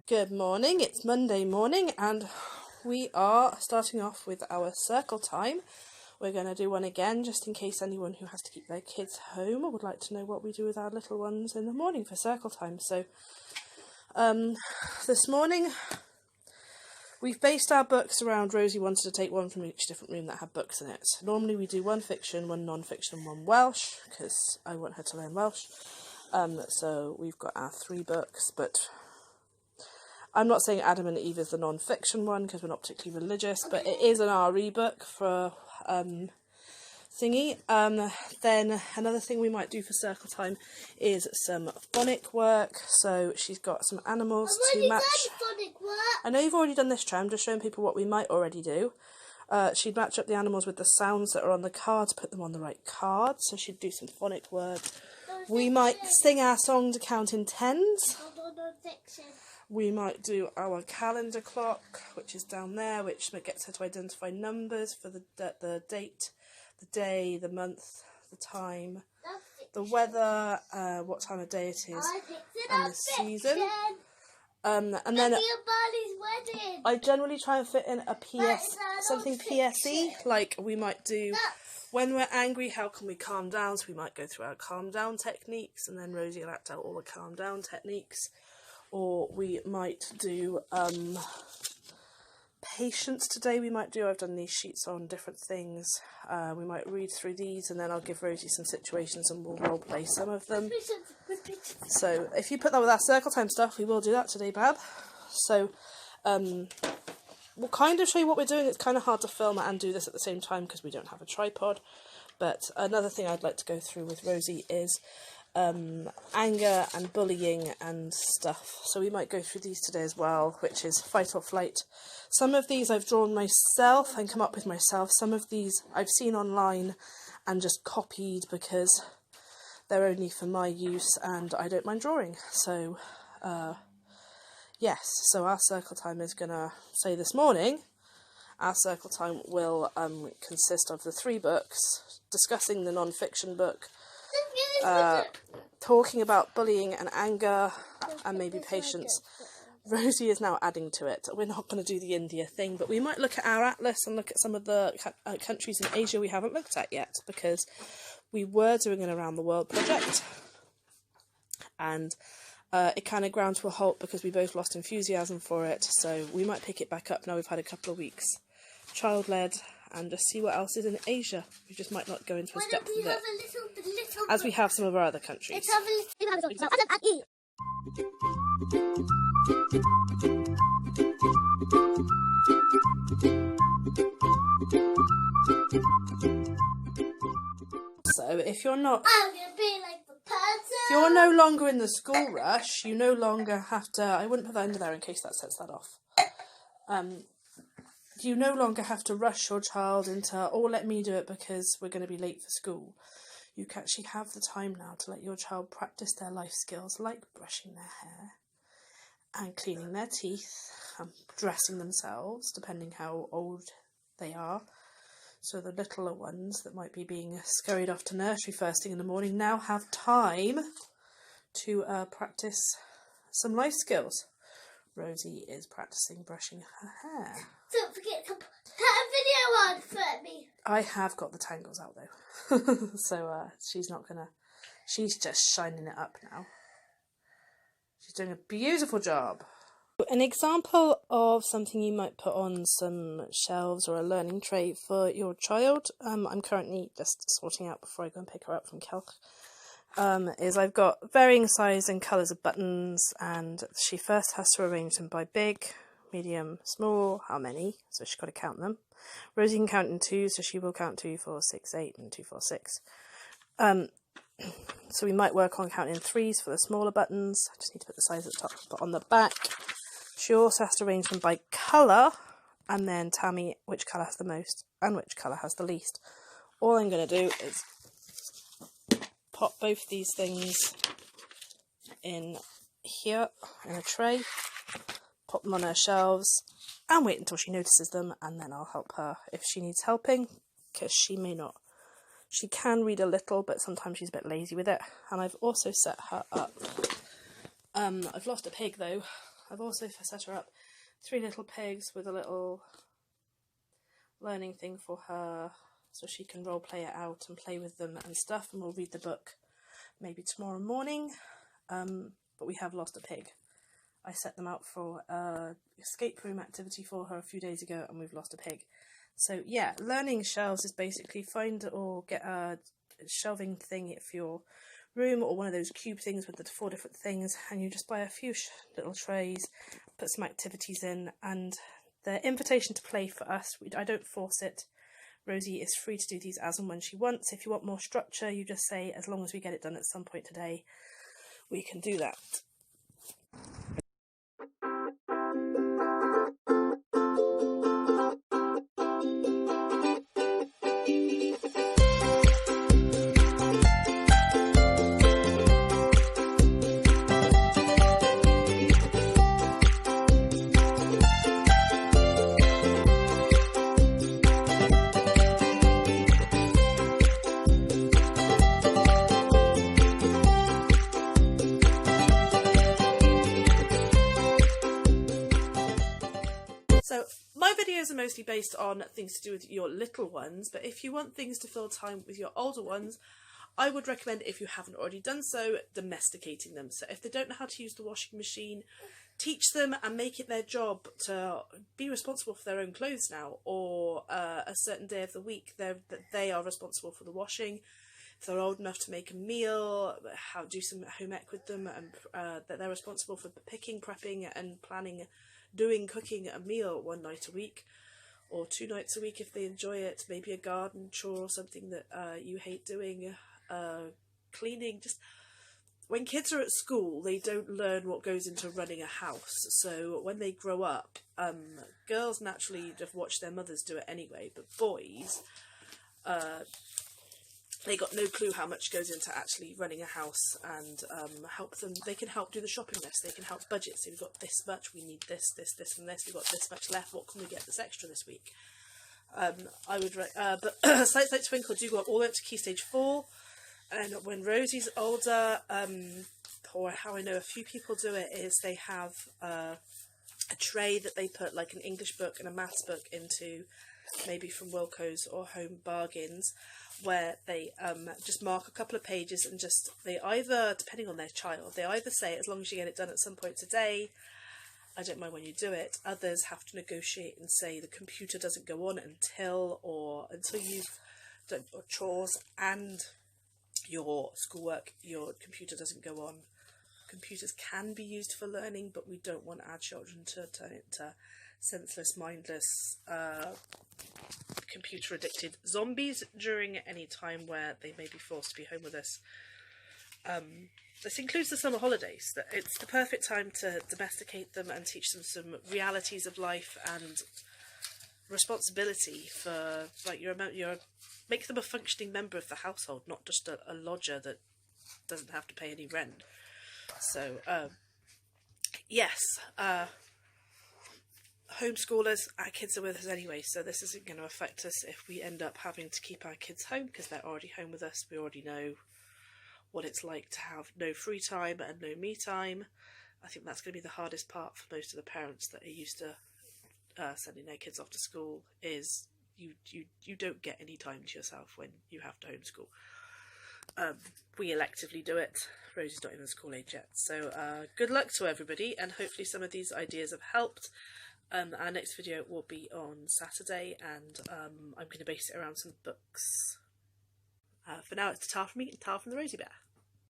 Good morning, it's Monday morning and we are starting off with our circle time. We're going to do one again just in case anyone who has to keep their kids home would like to know what we do with our little ones in the morning for circle time. So this morning we've based our books around Rosie wanted to take one from each different room that had books in it. Normally we do one fiction, one non-fiction, one Welsh because I want her to learn Welsh. So we've got our 3 books, but I'm not saying Adam and Eve is the non-fiction one because we're not particularly religious, but it is an RE book for thingy. Then another thing we might do for circle time is some phonic work. So she's got some animals to match. Phonic work. I know you've already done this, Tram, just showing people what we might already do. She'd match up the animals with the sounds that are on the cards, put them on the right cards. So she'd do some phonic work. We might sing our song to count in tens. We might do our calendar clock, which is down there, which gets her to identify numbers for the date, the day, the month, the time, the weather, what time of day it is, and the season. And then I generally try and fit in a something PSE, like we might do when we're angry, how can we calm down? So we might go through our calm down techniques, and then Rosie will act out all the calm down techniques. Or we might do patience today. I've done these sheets on different things. We might read through these and then I'll give Rosie some situations and we'll role play some of them. So if you put that with our circle time stuff, we will do that today, Bab. So we'll kind of show you what we're doing. It's kind of hard to film and do this at the same time because we don't have a tripod. But another thing I'd like to go through with Rosie is anger and bullying and stuff. So we might go through these today as well, which is fight or flight. Some of these I've drawn myself and come up with myself. Some of these I've seen online and just copied because they're only for my use and I don't mind drawing. So yes, so our circle time is gonna say this morning our circle time will consist of the 3 books, discussing the non-fiction book, talking about bullying and anger and maybe patience. Rosie is now adding to it. We're not going to do the India thing, but we might look at our atlas and look at some of the countries in Asia we haven't looked at yet, because we were doing an around the world project and it kind of ground to a halt because we both lost enthusiasm for it. So we might pick it back up now we've had a couple of weeks child-led and just see what else is in Asia. We just might not go into a depth of it, as we have some of our other countries. So if you're not, if you're no longer in the school rush, you no longer have to. I wouldn't put that into there in case that sets that off. You no longer have to rush your child into, oh, let me do it because we're going to be late for school. You can actually have the time now to let your child practice their life skills, like brushing their hair and cleaning their teeth and dressing themselves, depending how old they are. So the littler ones that might be being scurried off to nursery first thing in the morning now have time to practice some life skills. Rosie is practicing brushing her hair. Don't forget to put a video on for me. I have got the tangles out though. So she's just shining it up now. She's doing a beautiful job. An example of something you might put on some shelves or a learning tray for your child, I'm currently just sorting out before I go and pick her up from Kelch, is I've got varying size and colours of buttons, and she first has to arrange them by big, medium, small, how many, so she's got to count them. Rosie can count in 2, so she will count 2, 4, 6, 8 and 2, 4, 6. So we might work on counting in 3s for the smaller buttons. I just need to put the size at the top, but on the back she also has to arrange them by colour and then tell me which colour has the most and which colour has the least. All I'm going to do is pop both these things in here in a tray, pop them on her shelves and wait until she notices them, and then I'll help her if she needs helping, because she may not. She can read a little, but sometimes she's a bit lazy with it. And I've also set her up. I've lost a pig though, I've also set her up 3 little pigs with a little learning thing for her, so she can role play it out and play with them and stuff, and we'll read the book maybe tomorrow morning. But we have lost a pig. I set them out for a escape room activity for her a few days ago, and we've lost a pig. So yeah, learning shelves is basically find or get a shelving thing for your room, or one of those cube things with the 4 different things, and you just buy a few little trays, put some activities in, and the invitation to play for us, I don't force it. Rosie is free to do these as and when she wants. If you want more structure, you just say, as long as we get it done at some point today, we can do that. So my videos are mostly based on things to do with your little ones, but if you want things to fill time with your older ones, I would recommend, if you haven't already done so, domesticating them. So if they don't know how to use the washing machine, teach them and make it their job to be responsible for their own clothes now, or a certain day of the week that they are responsible for the washing. If they're old enough to make a meal, do some home ec with them, and that they're responsible for picking, prepping and planning, cooking a meal 1 night a week or 2 nights a week if they enjoy it. Maybe a garden chore or something that you hate doing, cleaning. Just when kids are at school, they don't learn what goes into running a house, so when they grow up, girls naturally just watch their mothers do it anyway, but boys, they got no clue how much goes into actually running a house, and help them. They can help do the shopping list, they can help budget. So we've got this much, we need this, this, this and this, we've got this much left, what can we get this extra this week? I would but sites like Twinkle do go up all the way up to Key Stage 4, and when Rosie's older, or how I know a few people do it, is they have a tray that they put like an English book and a maths book into, maybe from Wilko's or Home Bargains, where they just mark a couple of pages, and just they either, depending on their child, they either say, as long as you get it done at some point today, I don't mind when you do it. Others have to negotiate and say the computer doesn't go on until you've done your chores and your schoolwork, your computer doesn't go on. Computers can be used for learning, but we don't want our children to turn into senseless, mindless, computer addicted zombies during any time where they may be forced to be home with us. This includes the summer holidays. It's the perfect time to domesticate them and teach them some realities of life and responsibility for, like, make them a functioning member of the household, not just a lodger that doesn't have to pay any rent. So yes, homeschoolers, our kids are with us anyway, so this isn't going to affect us if we end up having to keep our kids home, because they're already home with us. We already know what it's like to have no free time and no me time. I think that's going to be the hardest part for most of the parents that are used to sending their kids off to school, is you don't get any time to yourself when you have to homeschool. We electively do it. Rosie's not even school age yet, so good luck to everybody, and hopefully some of these ideas have helped. Our next video will be on Saturday, and I'm going to base it around some books. For now, it's Ta from me and Ta from the Rosie Bear.